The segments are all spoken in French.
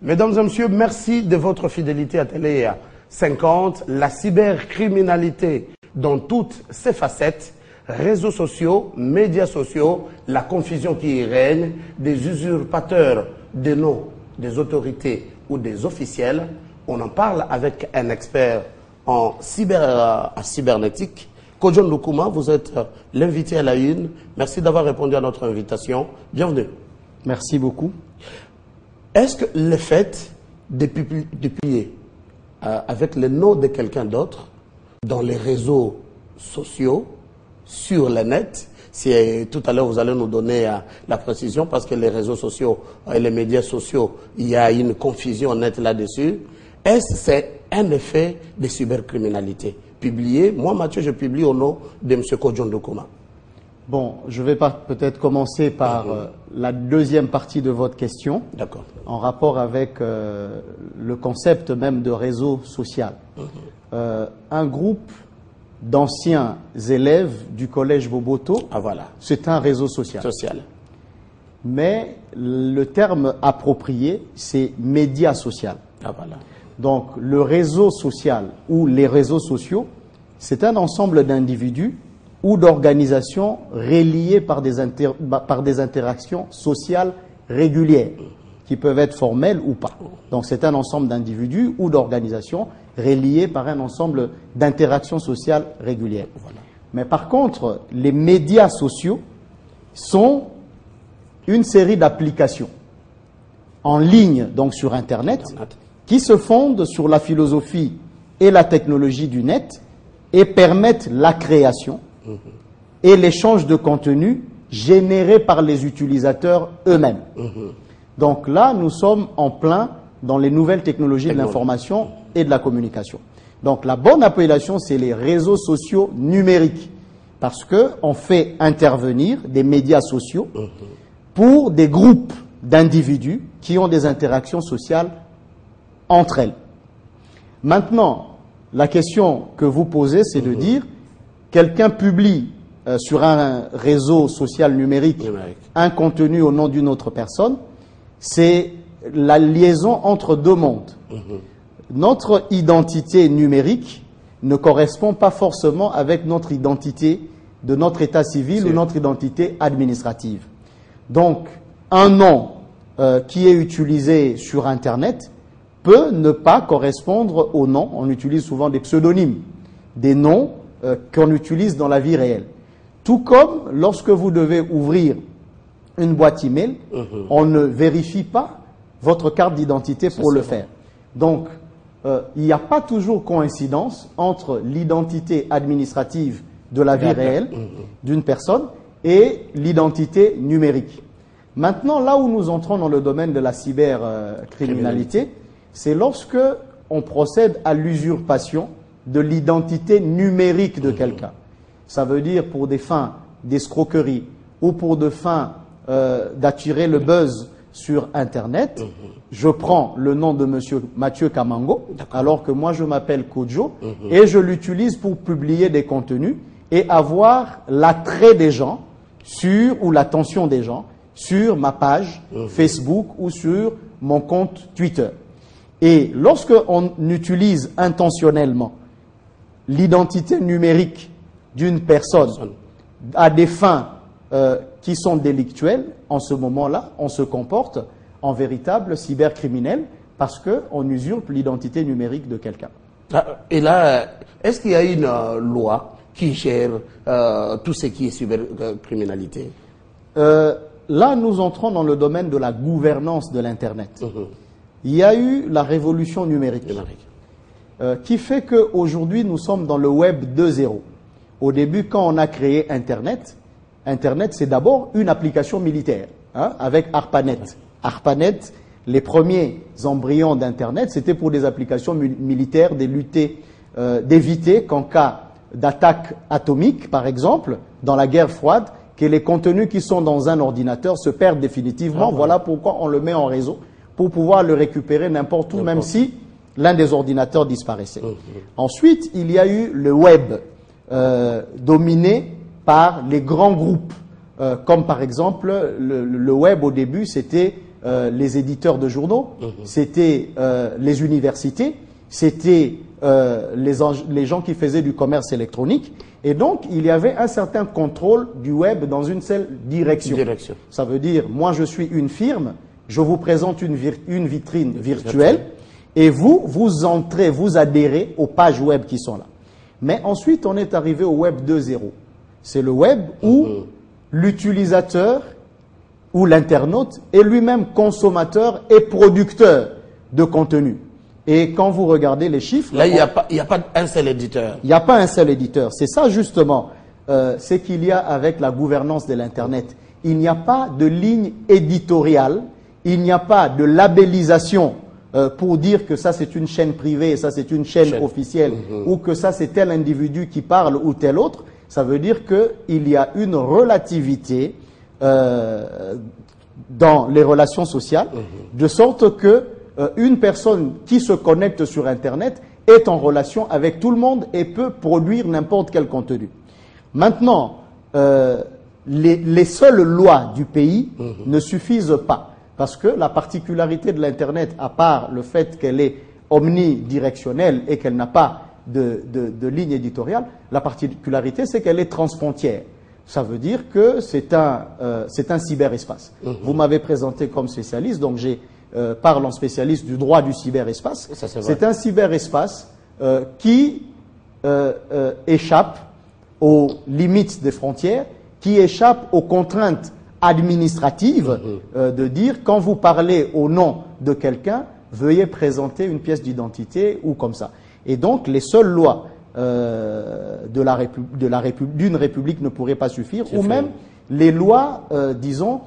Mesdames et messieurs, merci de votre fidélité à Télé 50. La cybercriminalité dans toutes ses facettes, réseaux sociaux, médias sociaux, la confusion qui y règne, des usurpateurs des noms des autorités ou des officiels. On en parle avec un expert en cybernétique. Kojo Ndoukouma, vous êtes l'invité à la une. Merci d'avoir répondu à notre invitation. Bienvenue. Merci beaucoup. Est-ce que le fait de publier avec le nom de quelqu'un d'autre dans les réseaux sociaux, sur le net, si tout à l'heure vous allez nous donner la précision, parce que les réseaux sociaux et les médias sociaux, il y a une confusion nette là-dessus, est-ce que c'est un effet de cybercriminalité? Publié, moi Mathieu, je publie au nom de M. Kojo Ndoukouma. Bon, je vais peut-être commencer par la deuxième partie de votre question, en rapport avec le concept même de réseau social. Un groupe d'anciens élèves du collège Boboto, c'est un réseau social. Mais le terme approprié, c'est média social. Donc le réseau social ou les réseaux sociaux, c'est un ensemble d'individus ou d'organisations reliées par des interactions sociales régulières, qui peuvent être formelles ou pas. Donc c'est un ensemble d'individus ou d'organisations reliées par un ensemble d'interactions sociales régulières. Mais par contre, les médias sociaux sont une série d'applications en ligne, donc sur Internet, qui se fondent sur la philosophie et la technologie du net et permettent la création et l'échange de contenu généré par les utilisateurs eux-mêmes. Donc là, nous sommes en plein dans les nouvelles technologies de l'information et de la communication. Donc la bonne appellation, c'est les réseaux sociaux numériques, parce qu'on fait intervenir des médias sociaux pour des groupes d'individus qui ont des interactions sociales entre elles. Maintenant, la question que vous posez, c'est de dire, quelqu'un publie sur un réseau social numérique un contenu au nom d'une autre personne, c'est la liaison entre deux mondes. Notre identité numérique ne correspond pas forcément avec notre identité de notre état civil ou notre identité administrative. Donc, un nom qui est utilisé sur Internet peut ne pas correspondre au nom. On utilise souvent des pseudonymes, des noms qu'on utilise dans la vie réelle. Tout comme lorsque vous devez ouvrir une boîte email, on ne vérifie pas votre carte d'identité pour le faire. Donc, il n'y a pas toujours coïncidence entre l'identité administrative de la vie réelle d'une personne et l'identité numérique. Maintenant, là où nous entrons dans le domaine de la cybercriminalité, c'est lorsque on procède à l'usurpation de l'identité numérique de quelqu'un. Ça veut dire pour des fins d'escroquerie ou pour des fins d'attirer le buzz sur Internet. Je prends le nom de monsieur Mathieu Kamango, alors que moi je m'appelle Kojo, et je l'utilise pour publier des contenus et avoir l'attrait des gens ou l'attention des gens sur ma page Facebook ou sur mon compte Twitter. Et lorsque on utilise intentionnellement l'identité numérique d'une personne à des fins qui sont délictuelles, en ce moment-là, on se comporte en véritable cybercriminel parce qu'on usurpe l'identité numérique de quelqu'un. Et là, est-ce qu'il y a une loi qui gère tout ce qui est cybercriminalité? Là, nous entrons dans le domaine de la gouvernance de l'Internet. Il y a eu la révolution numérique qui fait qu'aujourd'hui, nous sommes dans le Web 2.0. Au début, quand on a créé Internet, Internet, c'est d'abord une application militaire, avec ARPANET. ARPANET, les premiers embryons d'Internet, c'était pour des applications militaires, d'éviter qu'en cas d'attaque atomique, par exemple, dans la guerre froide, que les contenus qui sont dans un ordinateur se perdent définitivement. Voilà pourquoi on le met en réseau, pour pouvoir le récupérer n'importe où, même si l'un des ordinateurs disparaissait. Ensuite, il y a eu le web, dominé par les grands groupes, comme par exemple le web au début, c'était les éditeurs de journaux, c'était les universités, c'était les gens qui faisaient du commerce électronique. Et donc, il y avait un certain contrôle du web dans une seule direction. Ça veut dire, moi je suis une firme, je vous présente une vitrine virtuelle, et vous entrez, vous adhérez aux pages web qui sont là. Mais ensuite, on est arrivé au web 2.0. C'est le web où l'utilisateur ou l'internaute est lui-même consommateur et producteur de contenu. Et quand vous regardez les chiffres... Là, il n'y a pas un seul éditeur. Il n'y a pas un seul éditeur. C'est ça, justement, c'est qu'il y a avec la gouvernance de l'Internet. Il n'y a pas de ligne éditoriale, il n'y a pas de labellisation pour dire que ça c'est une chaîne privée, ça c'est une chaîne officielle, ou que ça c'est tel individu qui parle ou tel autre. Ça veut dire qu'il y a une relativité dans les relations sociales, de sorte que une personne qui se connecte sur Internet est en relation avec tout le monde et peut produire n'importe quel contenu. Maintenant, les seules lois du pays ne suffisent pas. Parce que la particularité de l'Internet, à part le fait qu'elle est omnidirectionnelle et qu'elle n'a pas de ligne éditoriale, la particularité, c'est qu'elle est transfrontière. Ça veut dire que c'est un cyberespace. Vous m'avez présenté comme spécialiste, donc j'ai parle en spécialiste du droit du cyberespace. C'est un cyberespace qui échappe aux limites des frontières, qui échappe aux contraintes administrative de dire quand vous parlez au nom de quelqu'un, veuillez présenter une pièce d'identité ou comme ça. Et donc les seules lois d'une république ne pourraient pas suffire, ou même les lois, disons,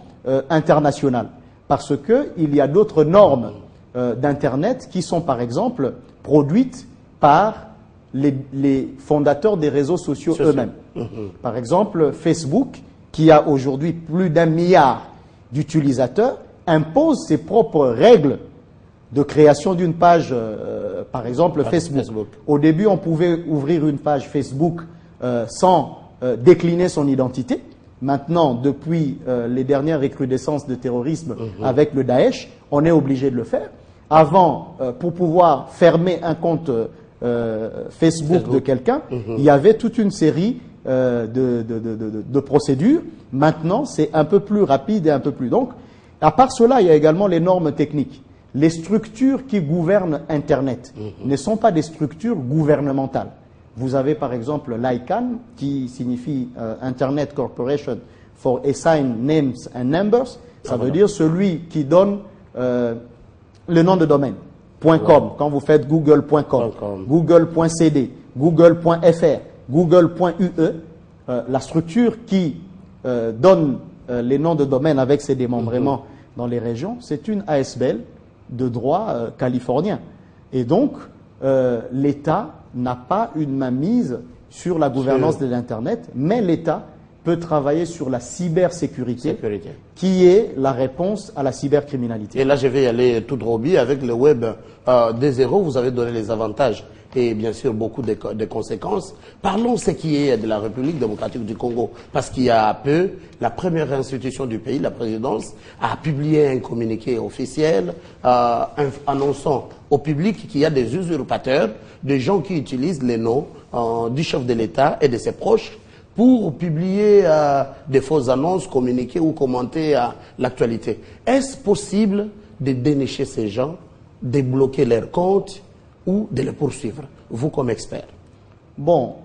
internationales. Parce qu'il y a d'autres normes d'Internet qui sont par exemple produites par les fondateurs des réseaux sociaux eux-mêmes. Par exemple, Facebook, qui a aujourd'hui plus d'1 milliard d'utilisateurs, impose ses propres règles de création d'une page, par exemple Facebook. Au début, on pouvait ouvrir une page Facebook sans décliner son identité. Maintenant, depuis les dernières recrudescences de terrorisme avec le Daesh, on est obligé de le faire. Avant, pour pouvoir fermer un compte Facebook de quelqu'un, il y avait toute une série de procédures. Maintenant, c'est un peu plus rapide et un peu plus. Donc, à part cela, il y a également les normes techniques. Les structures qui gouvernent Internet ne sont pas des structures gouvernementales. Vous avez par exemple l'ICANN, qui signifie Internet Corporation for Assigned Names and Numbers. Ça veut dire celui qui donne le nom de domaine. .com, quand vous faites google.com, google.cd, google.fr, google.ue, la structure qui donne les noms de domaine avec ses démembrements dans les régions, c'est une ASBL de droit californien. Et donc, l'État n'a pas une mainmise sur la gouvernance de l'Internet, mais l'État peut travailler sur la cybersécurité, qui est la réponse à la cybercriminalité. Et là, je vais y aller tout droit avec le web 2.0. Vous avez donné les avantages et bien sûr beaucoup de conséquences. Parlons ce qui est de la République démocratique du Congo, parce qu'il y a peu, la première institution du pays, la présidence, a publié un communiqué officiel annonçant au public qu'il y a des usurpateurs, des gens qui utilisent les noms du chef de l'État et de ses proches pour publier des fausses annonces, communiquer ou commenter l'actualité. Est-ce possible de dénicher ces gens, de bloquer leurs comptes ou de les poursuivre, vous comme expert? Bon,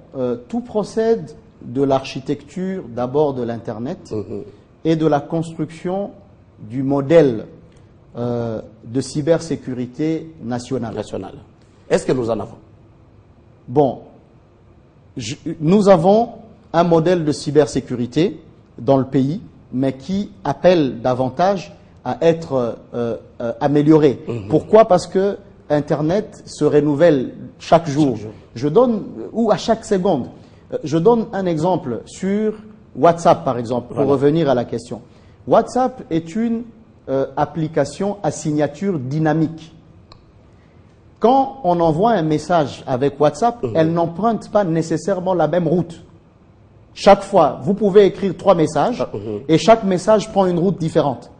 tout procède de l'architecture d'abord de l'Internet et de la construction du modèle de cybersécurité nationale. Est-ce que nous en avons? Bon, nous avons un modèle de cybersécurité dans le pays, mais qui appelle davantage à être amélioré. Pourquoi? Parce que Internet se renouvelle chaque jour. Je donne, ou à chaque seconde. Je donne un exemple sur WhatsApp, par exemple, pour revenir à la question. WhatsApp est une application à signature dynamique. Quand on envoie un message avec WhatsApp, elle n'emprunte pas nécessairement la même route. Chaque fois, vous pouvez écrire 3 messages et chaque message prend une route différente.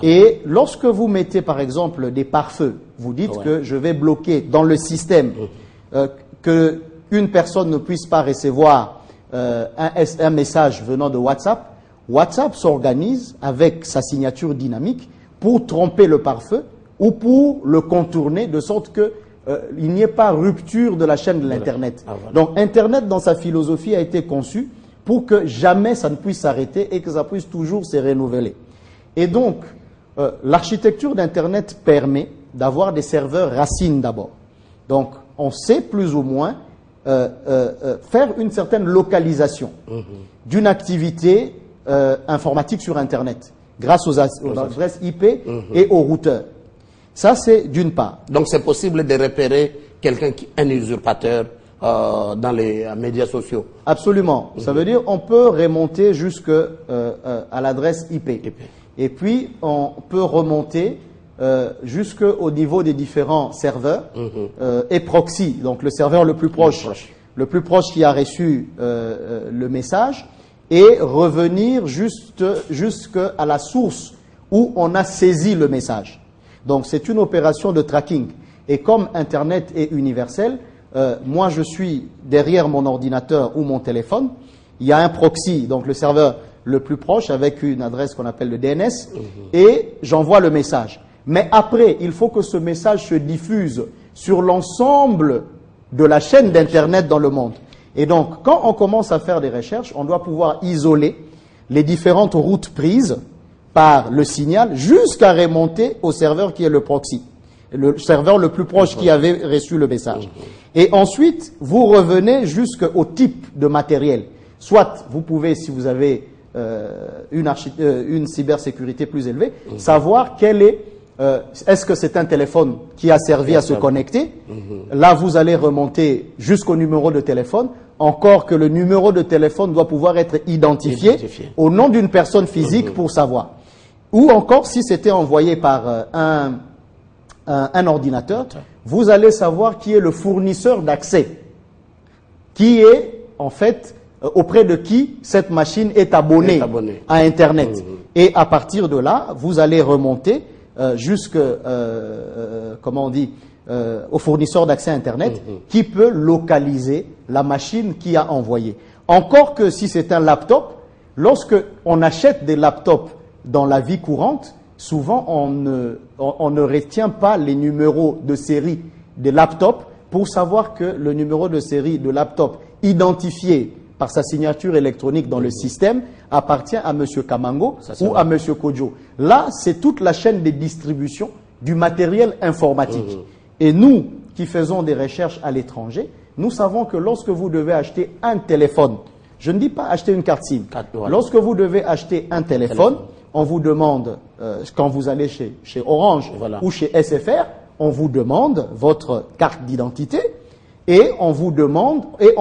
Et lorsque vous mettez par exemple des pare-feux, vous dites que je vais bloquer dans le système que une personne ne puisse pas recevoir un message venant de WhatsApp. WhatsApp s'organise avec sa signature dynamique pour tromper le pare-feu ou pour le contourner de sorte que il n'y ait pas rupture de la chaîne de l'Internet. Donc Internet dans sa philosophie a été conçu pour que jamais ça ne puisse s'arrêter et que ça puisse toujours se renouveler. Et donc l'architecture d'Internet permet d'avoir des serveurs racines d'abord. Donc on sait plus ou moins faire une certaine localisation d'une activité informatique sur Internet grâce aux adresses IP et aux routeurs. Ça, c'est d'une part. Donc, c'est possible de repérer quelqu'un qui est un usurpateur dans les médias sociaux. Absolument. Ça veut dire on peut remonter jusqu'à l'adresse IP. Et puis, on peut remonter jusqu'au niveau des différents serveurs et proxy. Donc, le serveur le plus proche qui a reçu le message et revenir jusqu'à la source où on a saisi le message. Donc, c'est une opération de tracking. Et comme Internet est universel, moi, je suis derrière mon ordinateur ou mon téléphone. Il y a un proxy, donc le serveur le plus proche, avec une adresse qu'on appelle le DNS, et j'envoie le message. Mais après, il faut que ce message se diffuse sur l'ensemble de la chaîne d'Internet dans le monde. Et donc, quand on commence à faire des recherches, on doit pouvoir isoler les différentes routes prises par le signal jusqu'à remonter au serveur qui est le proxy, le serveur le plus proche qui avait reçu le message. Et ensuite, vous revenez jusqu'au type de matériel. Soit vous pouvez, si vous avez une cybersécurité plus élevée, savoir quel est, est-ce que c'est un téléphone qui a servi à se connecter. Là, vous allez remonter jusqu'au numéro de téléphone. Encore que le numéro de téléphone doit pouvoir être identifié au nom d'une personne physique pour savoir. Ou encore, si c'était envoyé par un ordinateur, vous allez savoir qui est le fournisseur d'accès, qui est en fait auprès de qui cette machine est abonnée à Internet. Et à partir de là, vous allez remonter comment on dit, au fournisseur d'accès Internet qui peut localiser la machine qui a envoyé. Encore que si c'est un laptop, lorsque on achète des laptops dans la vie courante, souvent on ne retient pas les numéros de série des laptops pour savoir que le numéro de série de laptop identifié par sa signature électronique dans le système appartient à M. Kamango ou à M. Kodjo. Là, c'est toute la chaîne de distribution du matériel informatique. Et nous, qui faisons des recherches à l'étranger, nous savons que lorsque vous devez acheter un téléphone, je ne dis pas acheter une carte SIM, lorsque vous devez acheter un téléphone, on vous demande, quand vous allez chez Orange ou chez SFR, on vous demande votre carte d'identité et on vous demande, et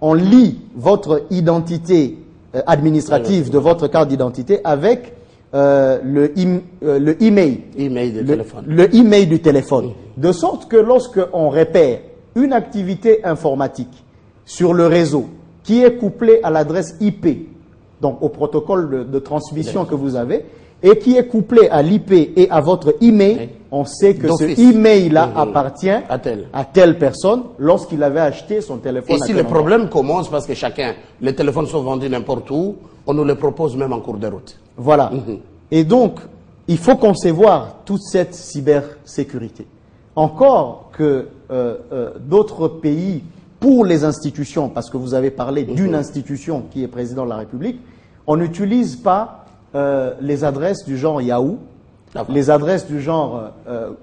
on lit votre identité administrative de votre carte d'identité avec le email du téléphone. De sorte que lorsque on repère une activité informatique sur le réseau qui est couplée à l'adresse IP, donc au protocole de transmission que vous avez, et qui est couplé à l'IP et à votre email, on sait que ce email-là appartient à telle personne lorsqu'il avait acheté son téléphone. Et si le problème commence parce que les téléphones sont vendus n'importe où, on nous les propose même en cours de route. Voilà. Et donc, il faut concevoir toute cette cybersécurité. Encore que d'autres pays, pour les institutions, parce que vous avez parlé d'une institution qui est président de la République, on n'utilise pas les adresses du genre Yahoo, les adresses du genre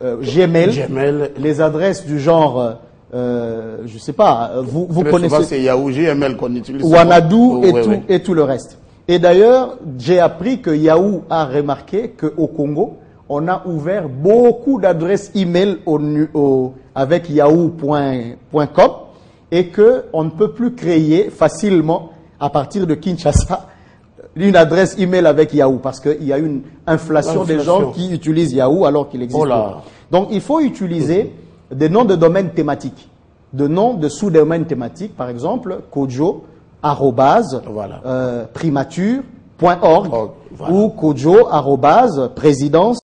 Gmail, les adresses du genre, je sais pas, vous connaissez. C'est Yahoo, Gmail qu'on utilise. Wanadu et tout le reste. Et d'ailleurs, j'ai appris que Yahoo a remarqué qu'au Congo, on a ouvert beaucoup d'adresses email avec yahoo.com et qu'on ne peut plus créer facilement à partir de Kinshasa une adresse email avec Yahoo parce qu'il y a une inflation des gens qui utilisent Yahoo alors qu'il existe. Donc il faut utiliser des noms de domaines thématiques, de noms de sous-domaines thématiques, par exemple Kodjo, @primature.org ou kojo@présidence